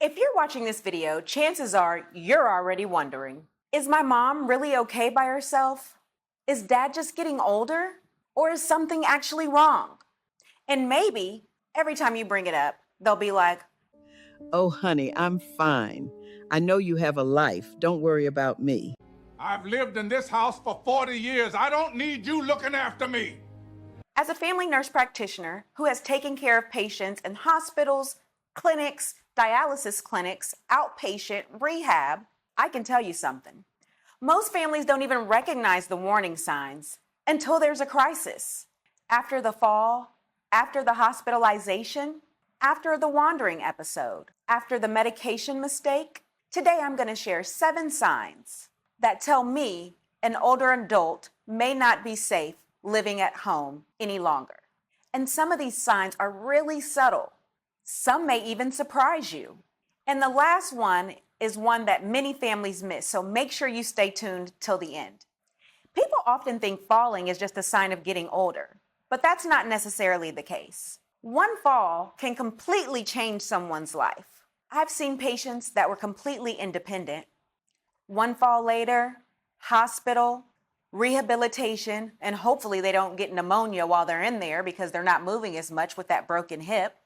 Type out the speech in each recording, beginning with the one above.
If you're watching this video, chances are you're already wondering, is my mom really okay by herself? Is dad just getting older? Or is something actually wrong? And maybe every time you bring it up, they'll be like, "Oh, honey, I'm fine. I know you have a life. Don't worry about me." I've lived in this house for 40 years. I don't need you looking after me. as a family nurse practitioner who has taken care of patients in hospitals, clinics, dialysis clinics, outpatient, rehab, I can tell you something. Most families don't even recognize the warning signs until there's a crisis. After the fall, after the hospitalization, after the wandering episode, after the medication mistake. Today I'm going to share 7 signs that tell me an older adult may not be safe living at home any longer. And some of these signs are really subtle. Some may even surprise you. And the last one is one that many families miss, so make sure you stay tuned till the end. People often think falling is just a sign of getting older, but that's not necessarily the case. One fall can completely change someone's life. I've seen patients that were completely independent. One fall later, hospital, rehabilitation, and hopefully they don't get pneumonia while they're in there because they're not moving as much with that broken hip.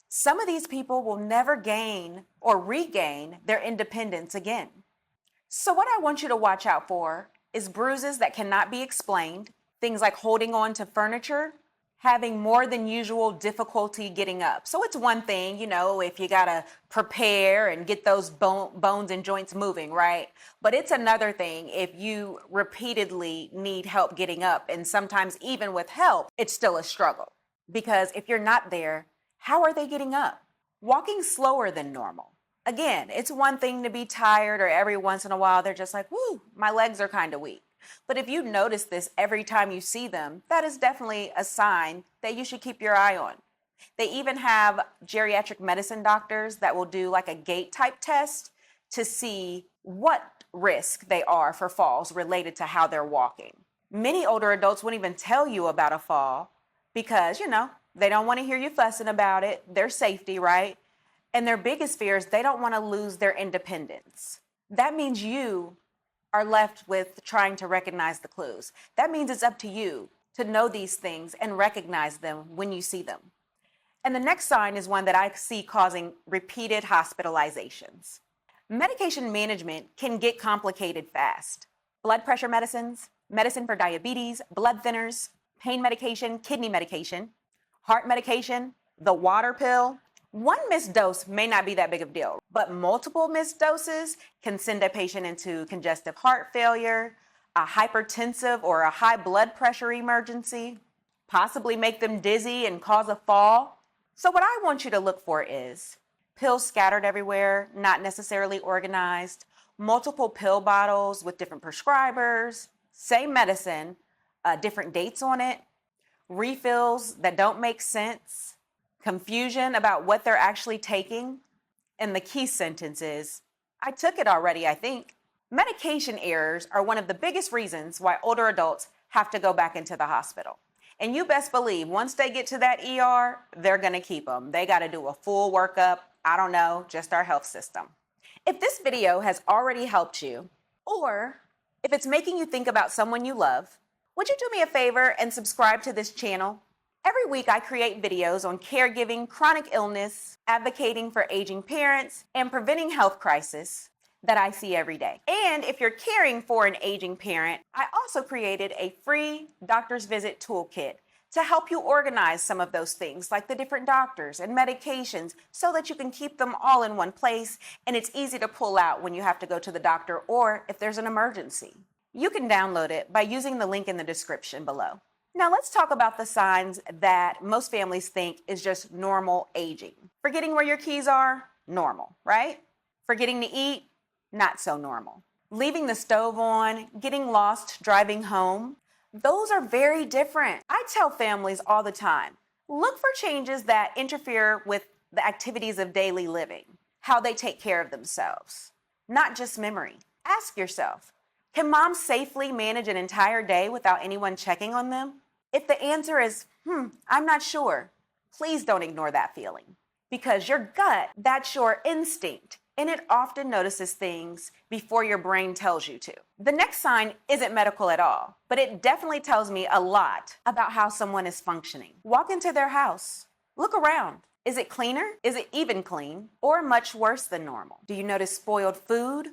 Some of these people will never gain or regain their independence again. So what I want you to watch out for is bruises that cannot be explained, things like holding on to furniture, having more than usual difficulty getting up. So it's one thing, if you gotta prepare and get those bones and joints moving, right? But it's another thing if you repeatedly need help getting up, and sometimes even with help, it's still a struggle. Because if you're not there, how are they getting up? Walking slower than normal. Again, it's one thing to be tired, or every once in a while they're just like, whoo, my legs are kind of weak. But if you notice this every time you see them, that is definitely a sign that you should keep your eye on. They even have geriatric medicine doctors that will do like a gait type test to see what risk they are for falls related to how they're walking. Many older adults won't even tell you about a fall because, they don't want to hear you fussing about it, their safety, right? And their biggest fear is they don't want to lose their independence. That means you are left with trying to recognize the clues. That means it's up to you to know these things and recognize them when you see them. And the next sign is one that I see causing repeated hospitalizations. Medication management can get complicated fast. Blood pressure medicines, medicine for diabetes, blood thinners, pain medication, kidney medication, heart medication, the water pill. One missed dose may not be that big of a deal, but multiple missed doses can send a patient into congestive heart failure, a hypertensive or a high blood pressure emergency, possibly make them dizzy and cause a fall. So what I want you to look for is pills scattered everywhere, not necessarily organized, multiple pill bottles with different prescribers, same medicine, different dates on it, refills that don't make sense, confusion about what they're actually taking, and the key sentence is, I took it already, I think. Medication errors are one of the biggest reasons why older adults have to go back into the hospital. And you best believe once they get to that ER, they're going to keep them. They got to do a full workup. I don't know, just our health system. If this video has already helped you, or if it's making you think about someone you love, would you do me a favor and subscribe to this channel? Every week I create videos on caregiving, chronic illness, advocating for aging parents, and preventing health crisis that I see every day. And if you're caring for an aging parent, I also created a free doctor's visit toolkit to help you organize some of those things, like the different doctors and medications, so that you can keep them all in one place and it's easy to pull out when you have to go to the doctor or if there's an emergency. You can download it by using the link in the description below. Now let's talk about the signs that most families think is just normal aging. Forgetting where your keys are, normal, right? Forgetting to eat, not so normal. Leaving the stove on, getting lost driving home, those are very different. I tell families all the time, look for changes that interfere with the activities of daily living, how they take care of themselves, not just memory. Ask yourself, can mom safely manage an entire day without anyone checking on them? If the answer is, I'm not sure, please don't ignore that feeling. Because your gut, that's your instinct, and it often notices things before your brain tells you to. The next sign isn't medical at all, but it definitely tells me a lot about how someone is functioning. Walk into their house. Look around. Is it cleaner? Is it even clean? Or much worse than normal? Do you notice spoiled food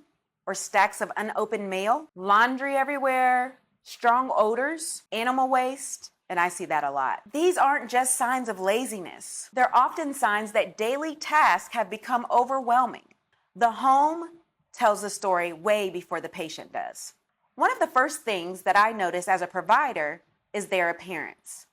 or stacks of unopened mail? Laundry everywhere? Strong odors? Animal waste? And I see that a lot. These aren't just signs of laziness. They're often signs that daily tasks have become overwhelming. The home tells the story way before the patient does. One of the first things that I notice as a provider is their appearance.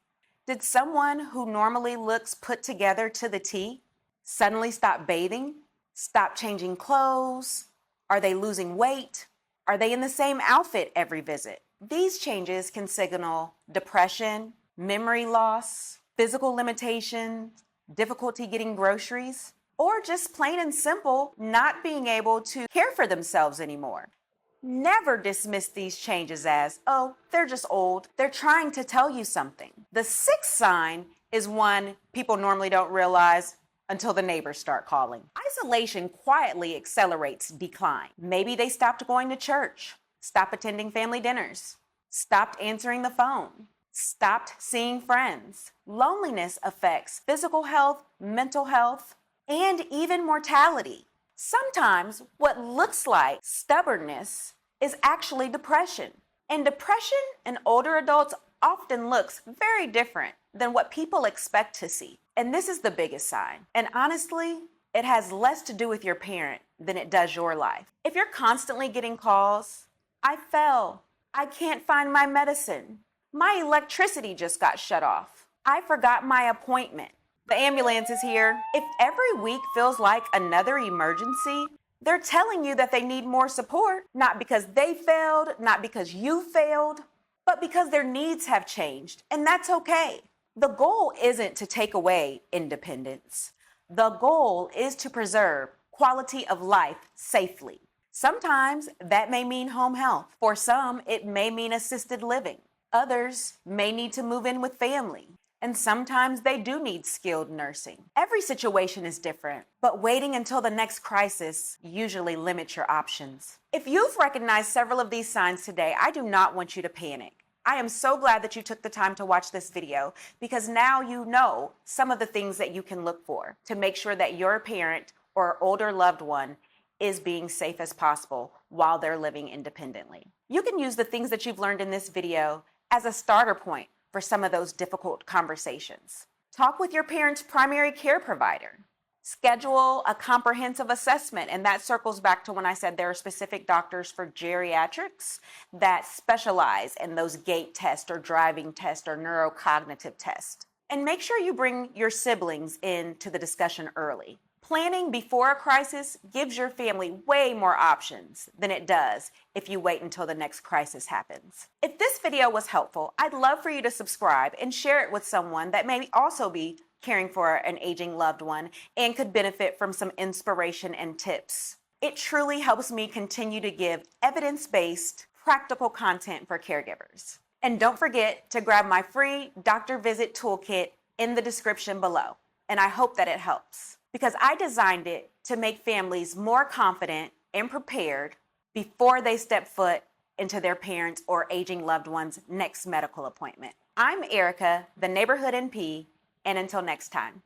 Did someone who normally looks put together to the T suddenly stop bathing? Stop changing clothes? Are they losing weight? Are they in the same outfit every visit? These changes can signal depression, memory loss, physical limitations, difficulty getting groceries, or just plain and simple not being able to care for themselves anymore. Never dismiss these changes as, oh, they're just old. They're trying to tell you something. The sixth sign is one people normally don't realize until the neighbors start calling. Isolation quietly accelerates decline. Maybe they stopped going to church, stopped attending family dinners, stopped answering the phone, stopped seeing friends. Loneliness affects physical health, mental health, and even mortality. Sometimes what looks like stubbornness is actually depression. And depression in older adults often looks very different than what people expect to see. And this is the biggest sign. And honestly, it has less to do with your parent than it does your life. If you're constantly getting calls, I fell, I can't find my medicine, my electricity just got shut off, I forgot my appointment, the ambulance is here. If every week feels like another emergency, they're telling you that they need more support, not because they failed, not because you failed, but because their needs have changed, and that's okay. The goal isn't to take away independence. The goal is to preserve quality of life safely. Sometimes that may mean home health. For some, it may mean assisted living. Others may need to move in with family. And sometimes they do need skilled nursing. Every situation is different, but waiting until the next crisis usually limits your options. If you've recognized several of these signs today, I do not want you to panic. I am so glad that you took the time to watch this video because now you know some of the things that you can look for to make sure that your parent or older loved one is being safe as possible while they're living independently. You can use the things that you've learned in this video as a starter point for some of those difficult conversations. Talk with your parent's primary care provider. Schedule a comprehensive assessment, and that circles back to when I said there are specific doctors for geriatrics that specialize in those gait tests or driving tests or neurocognitive tests. And make sure you bring your siblings into the discussion early. Planning before a crisis gives your family way more options than it does if you wait until the next crisis happens. If this video was helpful, I'd love for you to subscribe and share it with someone that may also be caring for an aging loved one and could benefit from some inspiration and tips. It truly helps me continue to give evidence-based, practical content for caregivers. And don't forget to grab my free doctor visit toolkit in the description below. And I hope that it helps, because I designed it to make families more confident and prepared before they step foot into their parents' or aging loved one's next medical appointment. I'm Erica, the Neighborhood NP, and until next time.